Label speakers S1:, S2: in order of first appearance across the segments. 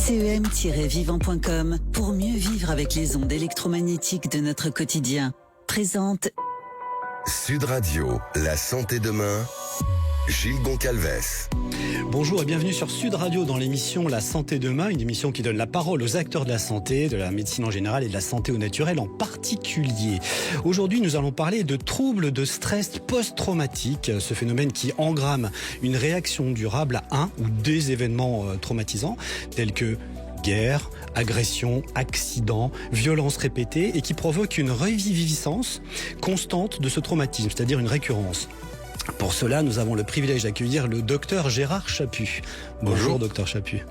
S1: CEM-vivant.com pour mieux vivre avec les ondes électromagnétiques de notre quotidien. Présente
S2: Sud Radio, la santé demain, Gilles Goncalves.
S3: Bonjour et bienvenue sur Sud Radio dans l'émission La Santé Demain, une émission qui donne la parole aux acteurs de la santé, de la médecine en général et de la santé au naturel en particulier. Aujourd'hui, nous allons parler de troubles de stress post-traumatique, ce phénomène qui engramme une réaction durable à un ou des événements traumatisants tels que guerre, agression, accident, violence répétée et qui provoque une reviviscence constante de ce traumatisme, c'est-à-dire une récurrence. Pour cela, nous avons le privilège d'accueillir le docteur Gérard Chaput. Bonjour, docteur Chaput.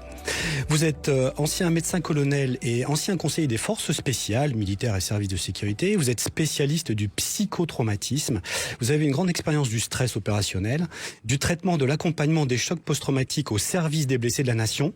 S3: Vous êtes ancien médecin-colonel et ancien conseiller des forces spéciales, militaires et services de sécurité. Vous êtes spécialiste du psychotraumatisme. Vous avez une grande expérience du stress opérationnel, du traitement de l'accompagnement des chocs post-traumatiques au service des blessés de la nation,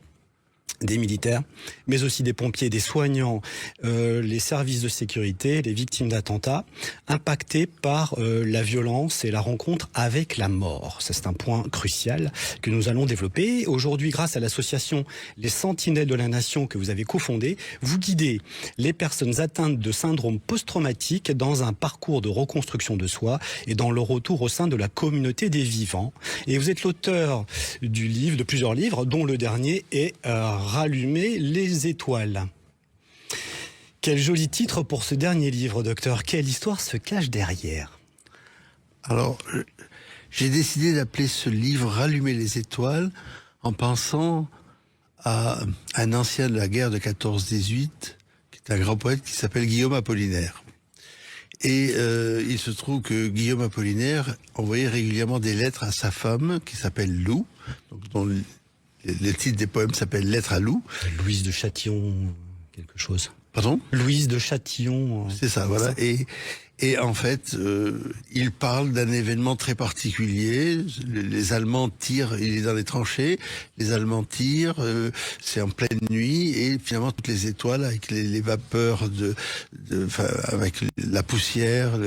S3: des militaires, mais aussi des pompiers, des soignants, les services de sécurité, les victimes d'attentats, impactés par la violence et la rencontre avec la mort. Ça, c'est un point crucial que nous allons développer. Aujourd'hui, grâce à l'association Les Sentinelles de la Nation que vous avez cofondée, vous guidez les personnes atteintes de syndrome post-traumatique dans un parcours de reconstruction de soi et dans le retour au sein de la communauté des vivants. Et vous êtes l'auteur de plusieurs livres, dont le dernier est Rallumer les étoiles. Quel joli titre pour ce dernier livre, docteur. Quelle histoire se cache derrière?
S4: Alors, j'ai décidé d'appeler ce livre Rallumer les étoiles en pensant à un ancien de la guerre de 14-18, qui est un grand poète qui s'appelle Guillaume Apollinaire. Et il se trouve que Guillaume Apollinaire envoyait régulièrement des lettres à sa femme, qui s'appelle Lou, donc dont le titre des poèmes s'appelle Lettre à Lou.
S3: Louise de Châtillon, quelque chose.
S4: Pardon ?
S3: Louise de Châtillon.
S4: C'est ça, voilà. Et en fait, il parle d'un événement très particulier. Les Allemands tirent, il est dans les tranchées, les Allemands tirent, c'est en pleine nuit, et finalement toutes les étoiles, avec les vapeurs avec la poussière,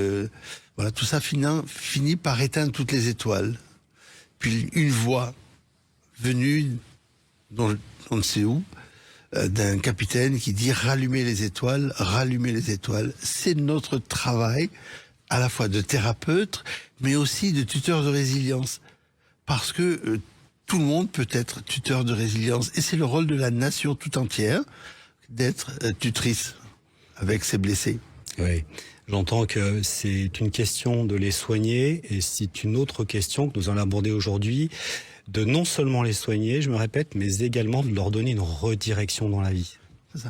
S4: voilà, tout ça finit par éteindre toutes les étoiles. Puis une voix venue, dont on ne sait où, d'un capitaine qui dit rallumer les étoiles, c'est notre travail à la fois de thérapeute, mais aussi de tuteur de résilience. Parce que tout le monde peut être tuteur de résilience, et c'est le rôle de la nation tout entière d'être tutrice avec ses blessés.
S3: Oui, j'entends que c'est une question de les soigner, et c'est une autre question que nous allons aborder aujourd'hui, de non seulement les soigner, je me répète, mais également de leur donner une redirection dans la vie.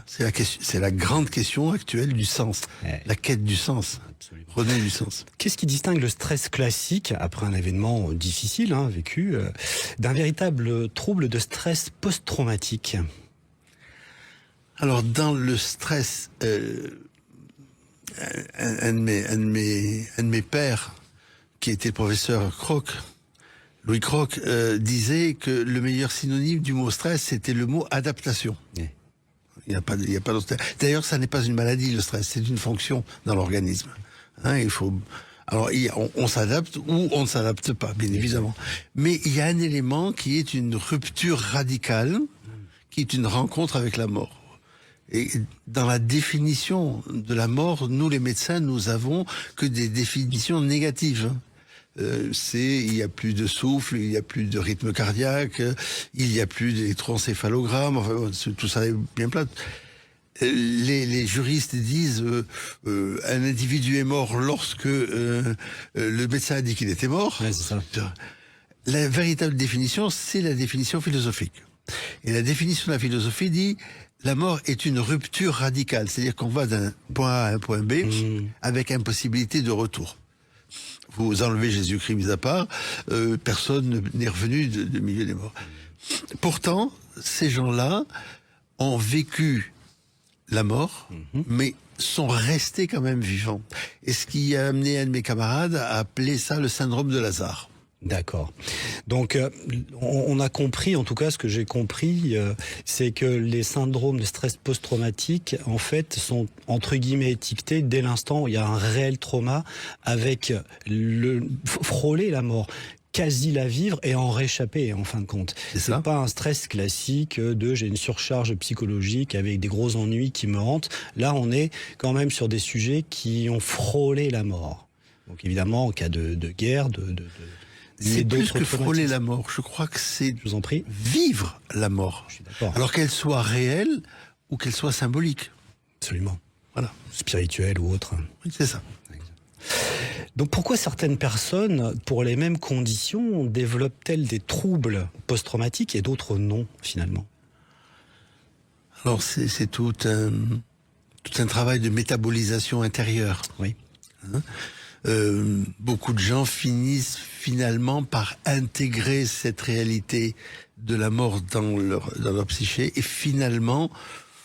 S4: C'est la grande question actuelle du sens, la quête du sens, redonner du sens.
S3: Qu'est-ce qui distingue le stress classique, après un événement difficile vécu, d'un véritable trouble de stress post-traumatique?
S4: Alors, dans le stress, un de mes pères, qui était le professeur Louis Croc, disait que le meilleur synonyme du mot stress, c'était le mot adaptation. Il n'y a pas d'autre. D'ailleurs, ça n'est pas une maladie, le stress, c'est une fonction dans l'organisme. On s'adapte ou on ne s'adapte pas, bien évidemment. Mais il y a un élément qui est une rupture radicale, qui est une rencontre avec la mort. Et dans la définition de la mort, nous les médecins, nous avons que des définitions négatives. Il y a plus de souffle, il y a plus de rythme cardiaque, il y a plus d'électroencéphalogramme, enfin, tout ça est bien plat. Les juristes disent un individu est mort lorsque le médecin a dit qu'il était mort.
S3: Ouais, c'est ça.
S4: La véritable définition, c'est la définition philosophique. Et la définition de la philosophie dit la mort est une rupture radicale, c'est-à-dire qu'on va d'un point A à un point B avec impossibilité de retour. Vous enlevez Jésus-Christ mis à part, personne n'est revenu de milieu des morts. Pourtant, ces gens-là ont vécu la mort, mais sont restés quand même vivants. Et ce qui a amené un de mes camarades à appeler ça le syndrome de Lazare.
S3: D'accord. Donc, on a compris, en tout cas, ce que j'ai compris, c'est que les syndromes de stress post-traumatique, en fait, sont, entre guillemets, étiquetés dès l'instant où il y a un réel trauma avec frôler la mort. quasi la vivre et en réchapper en fin de compte.
S4: C'est ça.
S3: Pas un stress classique de j'ai une surcharge psychologique avec des gros ennuis qui me hantent. Là, on est quand même sur des sujets qui ont frôlé la mort. Donc évidemment, en cas de guerre,
S4: c'est plus que frôler
S3: traumatismes.
S4: la mort. Je crois que c'est
S3: Je vous en prie.
S4: vivre la mort.
S3: Je suis d'accord.
S4: Alors qu'elle soit réelle ou qu'elle soit symbolique.
S3: Absolument.
S4: Voilà.
S3: Spirituel ou autre.
S4: Oui, c'est ça.
S3: Donc pourquoi certaines personnes, pour les mêmes conditions, développent-elles des troubles post-traumatiques et d'autres non, finalement?
S4: Alors c'est tout un travail de métabolisation intérieure.
S3: Oui.
S4: Beaucoup de gens finissent finalement par intégrer cette réalité de la mort dans leur psyché et finalement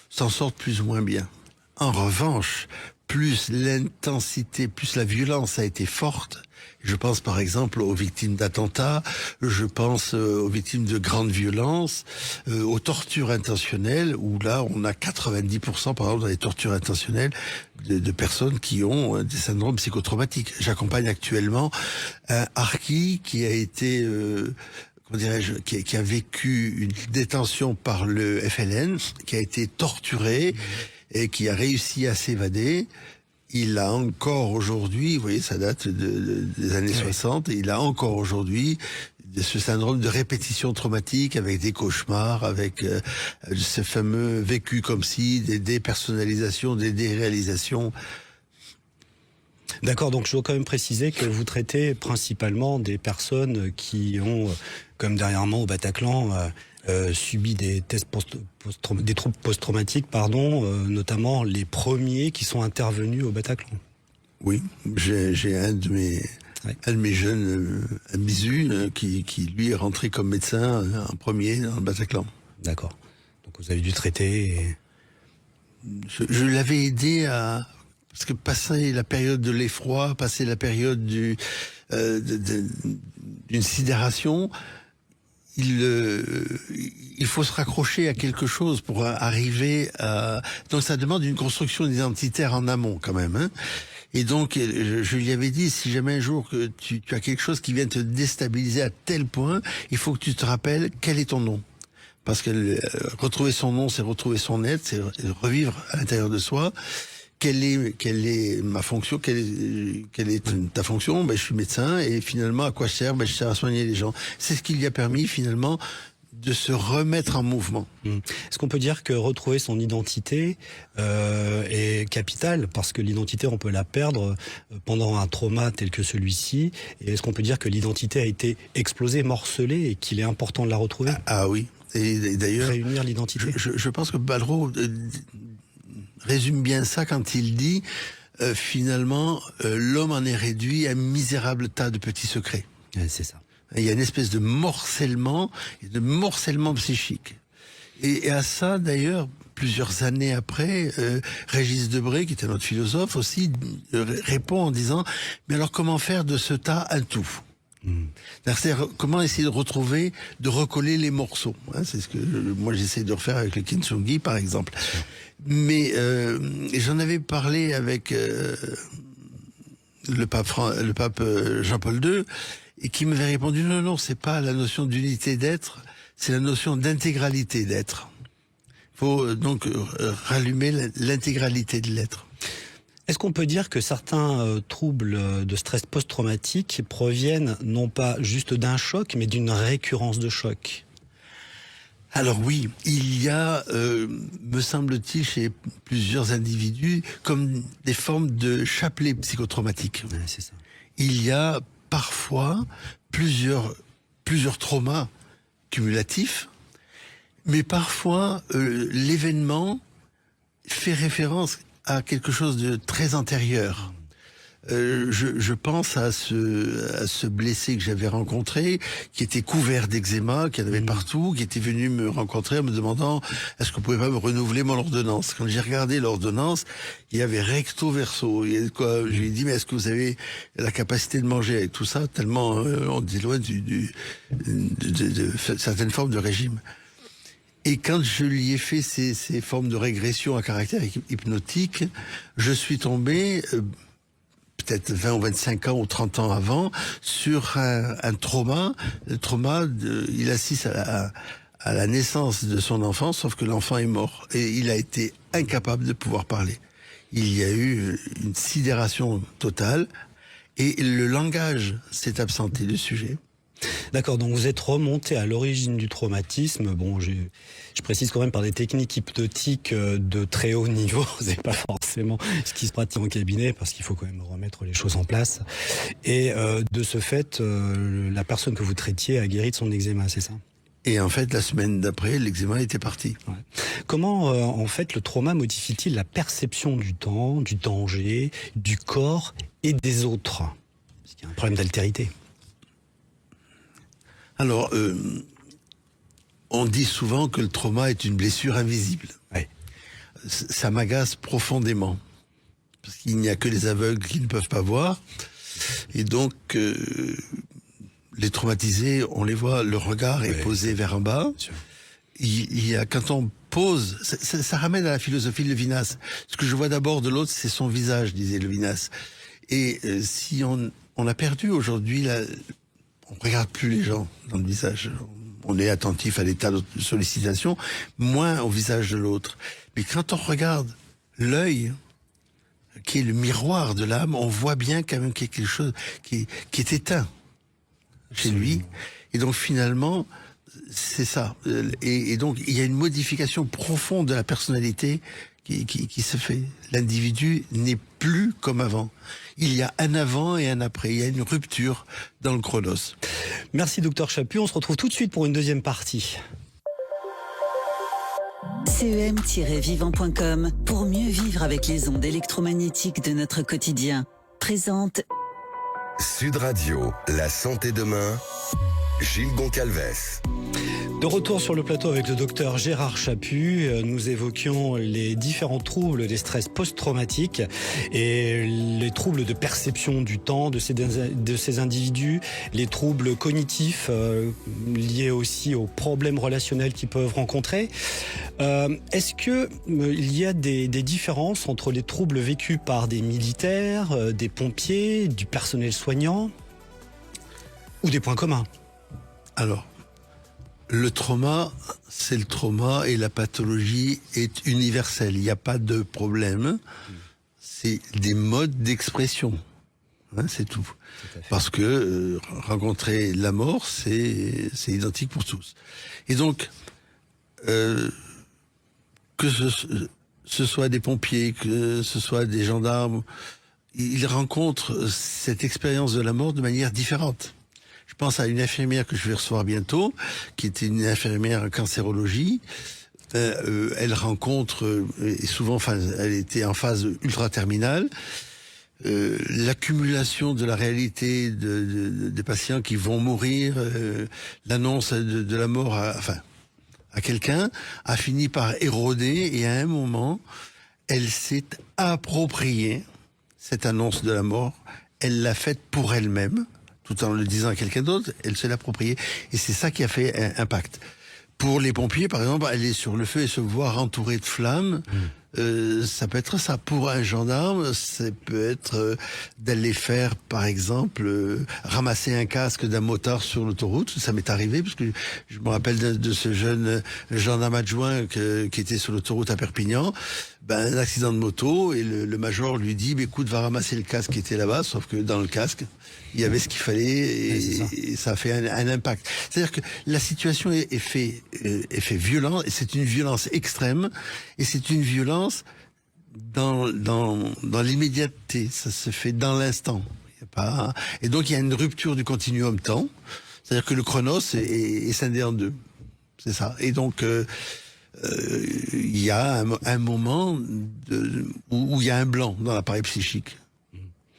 S4: s'en sortent plus ou moins bien. En revanche, plus l'intensité, plus la violence a été forte, je pense par exemple aux victimes d'attentats, je pense aux victimes de grandes violences, aux tortures intentionnelles, où là on a 90% par exemple dans les tortures intentionnelles de personnes qui ont des syndromes psychotraumatiques. J'accompagne actuellement un harki qui a été... comment dirais-je, qui a vécu une détention par le FLN, qui a été torturé et qui a réussi à s'évader. Il a encore aujourd'hui, vous voyez, ça date des années 60, et il a encore aujourd'hui ce syndrome de répétition traumatique avec des cauchemars, avec ce fameux vécu comme si, des dépersonnalisations, des déréalisations.
S3: D'accord, donc je dois quand même préciser que vous traitez principalement des personnes qui ont, comme dernièrement au Bataclan, subi des tests des troubles post-traumatiques, notamment les premiers qui sont intervenus au Bataclan.
S4: Oui, j'ai un de mes jeunes Misu qui lui est rentré comme médecin en premier dans le Bataclan.
S3: D'accord. Donc vous avez dû traiter. Et...
S4: Je l'avais aidé à... Parce que passer la période de l'effroi, passer la période d'une sidération, il faut se raccrocher à quelque chose pour arriver à... Donc ça demande une construction identitaire en amont quand même. Hein. Et donc je lui avais dit, si jamais un jour que tu as quelque chose qui vient te déstabiliser à tel point, il faut que tu te rappelles quel est ton nom. Parce que retrouver son nom, c'est retrouver son être, c'est revivre à l'intérieur de soi. Quelle est ma fonction, quelle est ta fonction? Je suis médecin et finalement à quoi je sers? Je sers à soigner les gens. C'est ce qui lui a permis finalement de se remettre en mouvement.
S3: Est-ce qu'on peut dire que retrouver son identité est capital? Parce que l'identité, on peut la perdre pendant un trauma tel que celui-ci. Et est-ce qu'on peut dire que l'identité a été explosée, morcelée et qu'il est important de la retrouver?
S4: Ah oui. Et d'ailleurs,
S3: réunir l'identité.
S4: Je pense que Malraux résume bien ça quand il dit finalement l'homme en est réduit à un misérable tas de petits secrets.
S3: Ouais, c'est ça.
S4: Il y a une espèce de morcellement psychique. Et à ça d'ailleurs, plusieurs années après, Régis Debray, qui était notre philosophe aussi, répond en disant mais alors comment faire de ce tas un tout? C'est-à-dire, comment essayer de retrouver, de recoller les morceaux. Hein, c'est ce que moi j'essaie de refaire avec le Kintsugi par exemple. Mais j'en avais parlé avec le pape Jean-Paul II, et qui m'avait répondu non, c'est pas la notion d'unité d'être, c'est la notion d'intégralité d'être. Il faut donc rallumer l'intégralité de l'être.
S3: Est-ce qu'on peut dire que certains troubles de stress post-traumatique proviennent non pas juste d'un choc, mais d'une récurrence de choc?
S4: Alors oui, il y a, me semble-t-il, chez plusieurs individus, comme des formes de chapelet psychotraumatique.
S3: Ouais, c'est ça.
S4: Il y a parfois plusieurs traumas cumulatifs, mais parfois l'événement fait référence à quelque chose de très antérieur. Je pense à ce blessé que j'avais rencontré, qui était couvert d'eczéma, qui en avait partout, qui était venu me rencontrer en me demandant est-ce que vous pouvez pas me renouveler mon ordonnance. Quand j'ai regardé l'ordonnance, il y avait recto verso. Il y avait quoi, je lui ai dit mais est-ce que vous avez la capacité de manger avec tout ça, tellement on est loin de certaines formes de régime. Et quand je lui ai fait ces formes de régression à caractère hypnotique, je suis tombé peut-être 20 ou 25 ans ou 30 ans avant, sur un trauma. Le trauma, il assiste à la naissance de son enfant, sauf que l'enfant est mort. Et il a été incapable de pouvoir parler. Il y a eu une sidération totale. Et le langage s'est absenté du sujet.
S3: D'accord, donc vous êtes remonté à l'origine du traumatisme. Bon, je précise quand même par des techniques hypnotiques de très haut niveau. C'est pas forcément ce qui se pratique en cabinet parce qu'il faut quand même remettre les choses en place. Et de ce fait, la personne que vous traitiez a guéri de son eczéma, c'est ça ?
S4: Et en fait, la semaine d'après, l'eczéma était parti.
S3: Ouais. Comment, en fait, le trauma modifie-t-il la perception du temps, du danger, du corps et des autres ? Parce qu'il y a un problème d'altérité.
S4: Alors, on dit souvent que le trauma est une blessure invisible.
S3: Ouais.
S4: Ça m'agace profondément. Parce qu'il n'y a que les aveugles qui ne peuvent pas voir. Et donc, les traumatisés, on les voit, le regard est posé vers en bas. Il y a, quand on pose, ça ramène à la philosophie de Levinas. Ce que je vois d'abord de l'autre, c'est son visage, disait Levinas. Et si on a perdu aujourd'hui on regarde plus les gens dans le visage. On est attentif à l'état de sollicitation, moins au visage de l'autre. Mais quand on regarde l'œil, qui est le miroir de l'âme, on voit bien quand même qu'il y a quelque chose qui est éteint chez lui. Et donc finalement, c'est ça. Et donc il y a une modification profonde de la personnalité qui se fait. L'individu n'est plus comme avant. Il y a un avant et un après. Il y a une rupture dans le chronos.
S3: Merci Docteur Chaput. On se retrouve tout de suite pour une deuxième partie.
S1: CEM-vivant.com pour mieux vivre avec les ondes électromagnétiques de notre quotidien. Présente
S2: Sud Radio, la santé demain, Gilles Goncalves.
S3: De retour sur le plateau avec le docteur Gérard Chaput, nous évoquions les différents troubles des stress post-traumatiques et les troubles de perception du temps de ces individus, les troubles cognitifs liés aussi aux problèmes relationnels qu'ils peuvent rencontrer. Est-ce que il y a des différences entre les troubles vécus par des militaires, des pompiers, du personnel soignant ou des points communs ?
S4: Alors, le trauma, c'est le trauma et la pathologie est universelle. Il n'y a pas de problème. C'est des modes d'expression. C'est tout. Parce que rencontrer la mort, c'est identique pour tous. Et donc, que ce soit des pompiers, que ce soit des gendarmes, ils rencontrent cette expérience de la mort de manière différente. Je pense à une infirmière que je vais recevoir bientôt, qui était une infirmière en cancérologie. Elle rencontre, et souvent, elle était en phase ultra-terminale, l'accumulation de la réalité des patients qui vont mourir, l'annonce de la mort à quelqu'un, a fini par éroder, et à un moment, elle s'est appropriée cette annonce de la mort. Elle l'a faite pour elle-même, tout en le disant à quelqu'un d'autre, elle se l'appropriait. Et c'est ça qui a fait un impact. Pour les pompiers, par exemple, aller sur le feu et se voir entouré de flammes, ça peut être ça. Pour un gendarme, ça peut être d'aller faire, par exemple, ramasser un casque d'un motard sur l'autoroute. Ça m'est arrivé, parce que je me rappelle de ce jeune gendarme adjoint qui était sur l'autoroute à Perpignan. Un accident de moto, et le major lui dit, écoute, va ramasser le casque qui était là-bas, sauf que dans le casque, il y avait ce qu'il fallait, et ça a fait un impact. C'est-à-dire que la situation est fait violente, et c'est une violence extrême, et c'est une violence dans l'immédiateté. Ça se fait dans l'instant. Et donc il y a une rupture du continuum temps. C'est-à-dire que le chronos est scindé en deux. C'est ça. Et donc il y a un moment où il y a un blanc dans l'appareil psychique.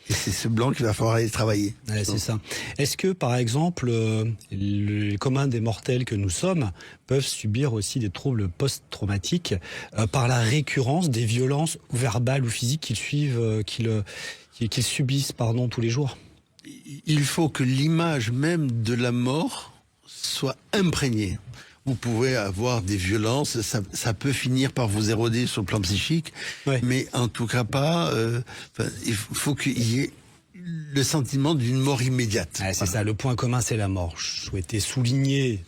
S4: Et c'est ce blanc qu'il va falloir aller travailler.
S3: Ouais, c'est ça. Est-ce que, par exemple, les communs des mortels que nous sommes peuvent subir aussi des troubles post-traumatiques par la récurrence des violences verbales ou physiques qu'ils subissent tous les jours ?
S4: Il faut que l'image même de la mort soit imprégnée. Vous pouvez avoir des violences, ça peut finir par vous éroder sur le plan psychique, mais en tout cas pas. Il faut qu'il y ait le sentiment d'une mort immédiate.
S3: Ah, c'est ça, le point commun, c'est la mort. Je souhaitais souligner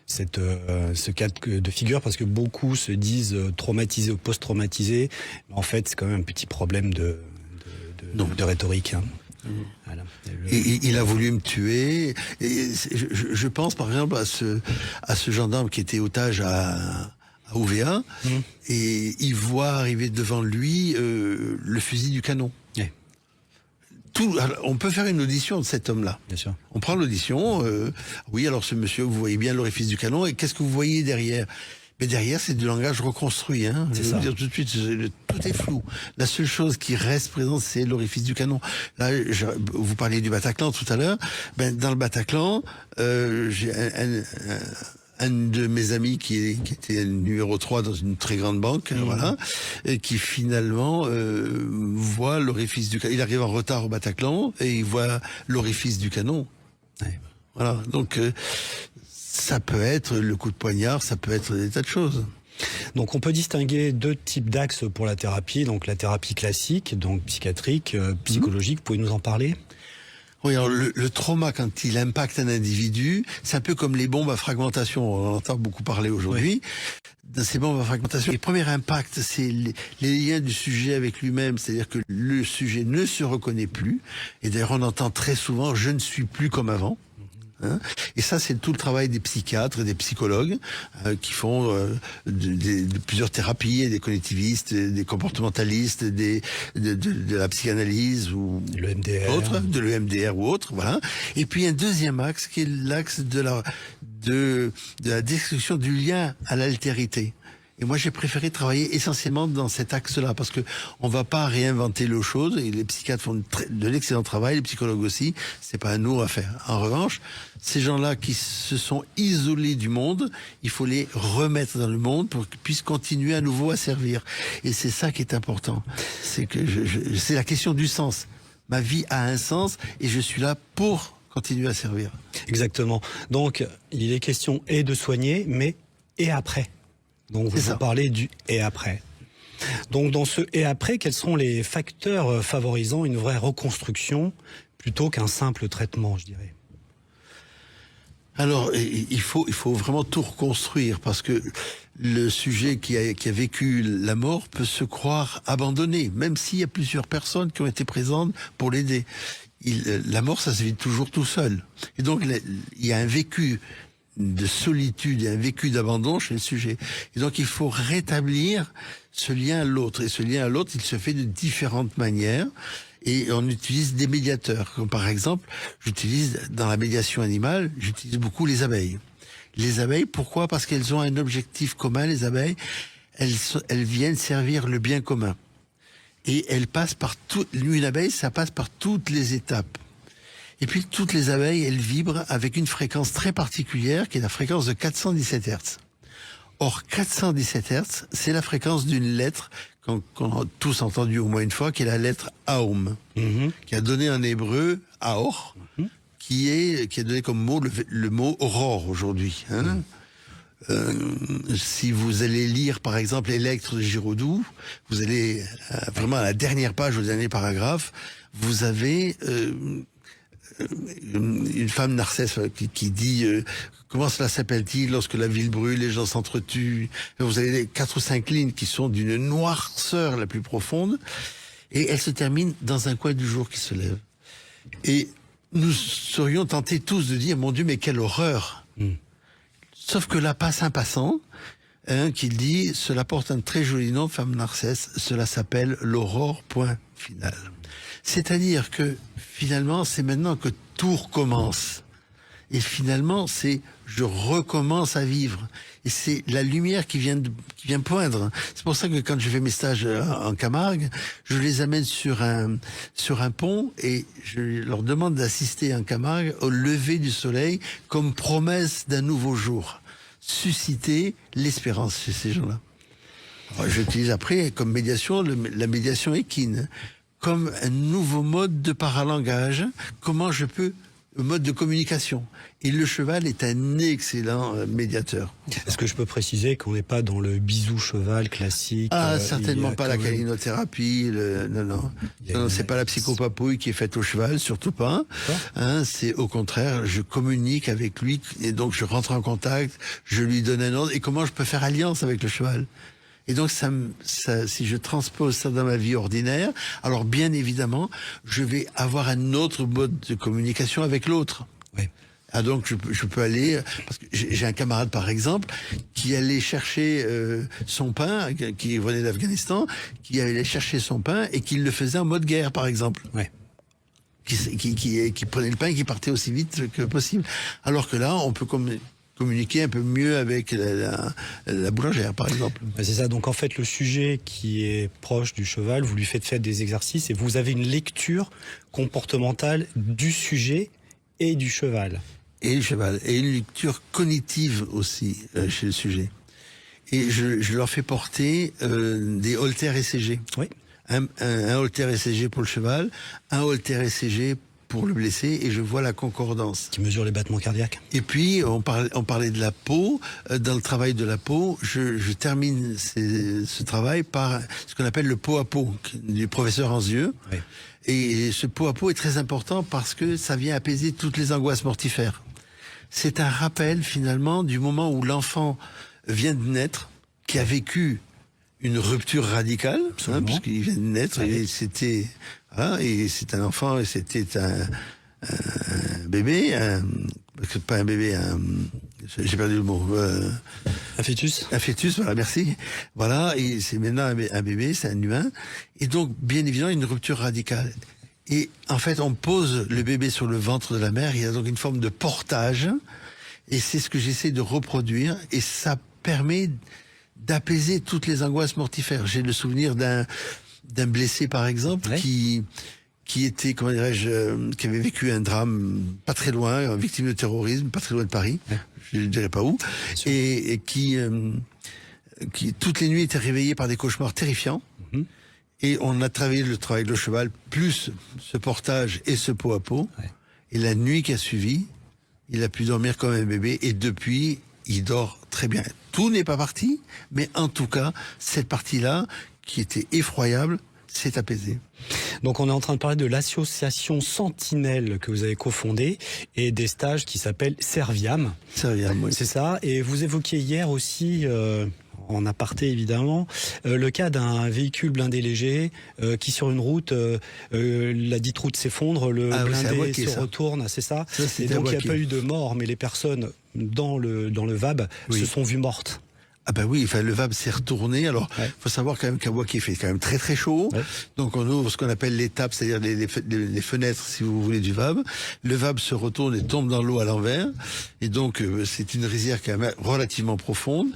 S3: ce cas de figure parce que beaucoup se disent traumatisés ou post-traumatisés. Mais en fait, c'est quand même un petit problème de rhétorique. Hein. Voilà.
S4: Il a voulu me tuer. Et je pense par exemple à ce gendarme qui était otage à Ouvéa, et il voit arriver devant lui le fusil du canon.
S3: Ouais.
S4: Alors, on peut faire une audition de cet homme-là.
S3: Bien sûr.
S4: On prend l'audition. Oui, alors ce monsieur, vous voyez bien l'orifice du canon, et qu'est-ce que vous voyez derrière? Mais derrière, c'est du langage reconstruit. Hein. Je vais vous dire tout de suite, tout est flou. La seule chose qui reste présente, c'est l'orifice du canon. Là, vous parliez du Bataclan tout à l'heure. Ben, dans le Bataclan, j'ai un de mes amis qui était numéro 3 dans une très grande banque, voilà, et qui finalement voit l'orifice du canon. Il arrive en retard au Bataclan et il voit l'orifice du canon. Ouais. Voilà, donc ça peut être le coup de poignard, ça peut être des tas de choses.
S3: Donc on peut distinguer 2 types d'axes pour la thérapie, donc la thérapie classique, donc psychiatrique, psychologique, vous pouvez nous en parler ?
S4: Oui, alors le trauma, quand il impacte un individu, c'est un peu comme les bombes à fragmentation, on en entend beaucoup parler aujourd'hui. Oui. Dans ces bombes à fragmentation, le premier impact, c'est les liens du sujet avec lui-même, c'est-à-dire que le sujet ne se reconnaît plus, et d'ailleurs on entend très souvent « je ne suis plus comme avant ». Hein, et ça, c'est tout le travail des psychiatres et des psychologues qui font de plusieurs thérapies, des cognitivistes, des comportementalistes, de la psychanalyse ou
S3: le MDR.
S4: De l'EMDR ou autre, voilà. Et puis un deuxième axe qui est l'axe de la destruction du lien à l'altérité. Et moi, j'ai préféré travailler essentiellement dans cet axe-là, parce que on va pas réinventer l'eau chaude, et les psychiatres font de l'excellent travail, les psychologues aussi, c'est pas à nous à faire. En revanche, ces gens-là qui se sont isolés du monde, il faut les remettre dans le monde pour qu'ils puissent continuer à nouveau à servir. Et c'est ça qui est important. C'est que c'est la question du sens. Ma vie a un sens, et je suis là pour continuer à servir.
S3: Exactement. Donc, il est question et de soigner, mais et après. Donc vous parlez du « et après ». Donc dans ce « et après », quels sont les facteurs favorisant une vraie reconstruction plutôt qu'un simple traitement, je dirais?
S4: Alors, il faut vraiment tout reconstruire, parce que le sujet qui a vécu la mort peut se croire abandonné, même s'il y a plusieurs personnes qui ont été présentes pour l'aider. La mort, ça se vit toujours tout seul. Et donc, il y a un vécu de solitude et un vécu d'abandon chez le sujet. Et donc il faut rétablir ce lien à l'autre. Et ce lien à l'autre, il se fait de différentes manières. Et on utilise des médiateurs. Comme par exemple, dans la médiation animale, j'utilise beaucoup les abeilles. Les abeilles, pourquoi? Parce qu'elles ont un objectif commun, les abeilles. Elles viennent servir le bien commun. Et elles passent par une abeille, ça passe par toutes les étapes. Et puis, toutes les abeilles, elles vibrent avec une fréquence très particulière, qui est la fréquence de 417 Hz. Or, 417 Hz, c'est la fréquence d'une lettre qu'on a tous entendu au moins une fois, qui est la lettre Aum, qui a donné en hébreu Aor, qui a donné comme mot le mot aurore aujourd'hui. Hein. Si vous allez lire, par exemple, Électre de Giraudoux, vous allez vraiment à la dernière page, au dernier paragraphe, vous avez une femme Narcisse qui dit comment cela s'appelle-t-il lorsque la ville brûle, les gens s'entretuent. Vous avez 4 ou 5 lignes qui sont d'une noirceur la plus profonde, et elle se termine dans un coin du jour qui se lève. Et nous serions tentés tous de dire, mon Dieu, mais quelle horreur. Sauf que là passe un passant qui dit, cela porte un très joli nom, femme Narcisse, cela s'appelle l'aurore, point final. C'est-à-dire que finalement, c'est maintenant que tout recommence. Et finalement, je recommence à vivre. Et c'est la lumière qui vient poindre. C'est pour ça que quand je fais mes stages en Camargue, je les amène sur un pont et je leur demande d'assister en Camargue au lever du soleil comme promesse d'un nouveau jour. Susciter l'espérance chez ces gens-là. J'utilise après comme médiation la médiation équine, comme un nouveau mode de paralangage. Comment je peux mode de communication. Et le cheval est un excellent médiateur.
S3: Est-ce que je peux préciser qu'on n'est pas dans le bisou cheval classique?
S4: Certainement pas la calinothérapie. Non, c'est pas la psychopapouille qui est faite au cheval, surtout pas. C'est au contraire, je communique avec lui et donc je rentre en contact, je lui donne un ordre. Et comment je peux faire alliance avec le cheval? Et donc, si je transpose ça dans ma vie ordinaire, alors bien évidemment, je vais avoir un autre mode de communication avec l'autre.
S3: Oui.
S4: Donc, je peux aller, parce que j'ai un camarade, par exemple, qui allait chercher son pain, qui venait d'Afghanistan, qui allait chercher son pain et qui le faisait en mode guerre, par exemple.
S3: Oui.
S4: Qui prenait le pain et qui partait aussi vite que possible. Alors que là, on peut communiquer un peu mieux avec la boulangère, par exemple.
S3: C'est ça, donc en fait le sujet qui est proche du cheval, vous lui faites faire des exercices et vous avez une lecture comportementale du sujet et du cheval.
S4: Et le cheval, et une lecture cognitive aussi chez le sujet. Et je leur fais porter des haltères ECG.
S3: Oui.
S4: Un haltère ECG pour le cheval, un haltère ECG pour le blessé, et je vois la concordance.
S3: Qui mesure les battements cardiaques.
S4: Et puis, on parlait de la peau. Dans le travail de la peau, je termine ce travail par ce qu'on appelle le pot à pot du professeur Anzieux.
S3: Oui.
S4: Et ce pot à pot est très important parce que ça vient apaiser toutes les angoisses mortifères. C'est un rappel, finalement, du moment où l'enfant vient de naître, qui a vécu une rupture radicale, puisqu'il vient de naître, et c'était... et c'est un enfant, et c'était un bébé, pas un bébé, j'ai perdu le mot.
S3: Un fœtus.
S4: Un fœtus, voilà, merci. Voilà, et c'est maintenant un bébé, c'est un humain. Et donc, bien évidemment, une rupture radicale. Et en fait, on pose le bébé sur le ventre de la mère, il y a donc une forme de portage, et c'est ce que j'essaie de reproduire, et ça permet d'apaiser toutes les angoisses mortifères. J'ai le souvenir d'un blessé, par exemple, qui était, comment dirais-je, qui avait vécu un drame pas très loin, victime de terrorisme, pas très loin de Paris, je ne dirais pas où, et qui toutes les nuits était réveillé par des cauchemars terrifiants. Et on a travaillé le travail de le cheval, plus ce portage et ce pot à pot. Et la nuit qui a suivi, il a pu dormir comme un bébé, et depuis, il dort très bien. Tout n'est pas parti, mais en tout cas, cette partie-là, qui était effroyable, s'est apaisée.
S3: Donc on est en train de parler de l'association Sentinelle que vous avez cofondée et des stages qui s'appellent Serviam.
S4: Serviam, oui.
S3: C'est ça. Et vous évoquiez hier aussi, en aparté évidemment, le cas d'un véhicule blindé léger qui sur une route, la dite route s'effondre, le blindé se retourne, c'est ça. Et donc il n'y a pas eu de mort, mais les personnes dans le VAB se sont vues mortes.
S4: Ah ben oui, enfin le VAB s'est retourné. Alors, faut savoir quand même qu'à Bois-Quay il fait quand même très très chaud. Donc on ouvre ce qu'on appelle les tapes, c'est-à-dire les fenêtres, si vous voulez, du VAB. Le VAB se retourne et tombe dans l'eau à l'envers. Et donc c'est une rizière quand même relativement profonde.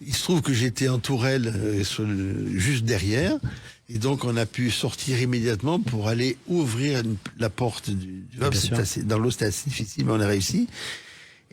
S4: Il se trouve que j'étais en tourelle juste derrière. Et donc on a pu sortir immédiatement pour aller ouvrir la porte du VAB. Dans l'eau c'était assez difficile, mais on a réussi.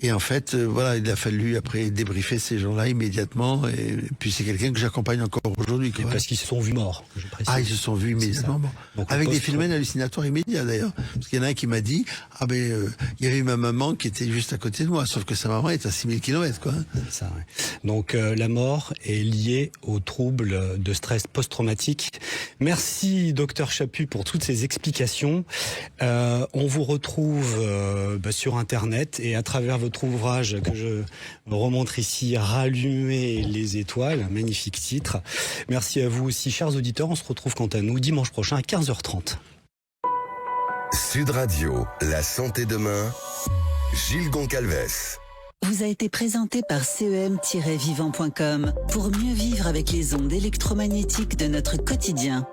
S4: Et en fait, voilà, il a fallu après débriefer ces gens-là immédiatement. Et puis c'est quelqu'un que j'accompagne encore aujourd'hui.
S3: Parce qu'ils se sont vus morts, je précise.
S4: Ah, ils se sont vus immédiatement morts. Avec des phénomènes hallucinatoires immédiats d'ailleurs. Parce qu'il y en a un qui m'a dit, il y avait ma maman qui était juste à côté de moi, sauf que sa maman est à 6000 km, quoi.
S3: C'est ça, ouais. Donc la mort est liée aux troubles de stress post-traumatique. Merci docteur Chaput pour toutes ces explications. On vous retrouve sur Internet et à travers votre ouvrage que je remontre ici, Rallumer les étoiles, magnifique titre. Merci à vous aussi, chers auditeurs. On se retrouve quant à nous dimanche prochain à 15h30.
S2: Sud Radio, la santé demain, Gilles Goncalves.
S1: Vous a été présenté par CEM-vivant.com pour mieux vivre avec les ondes électromagnétiques de notre quotidien.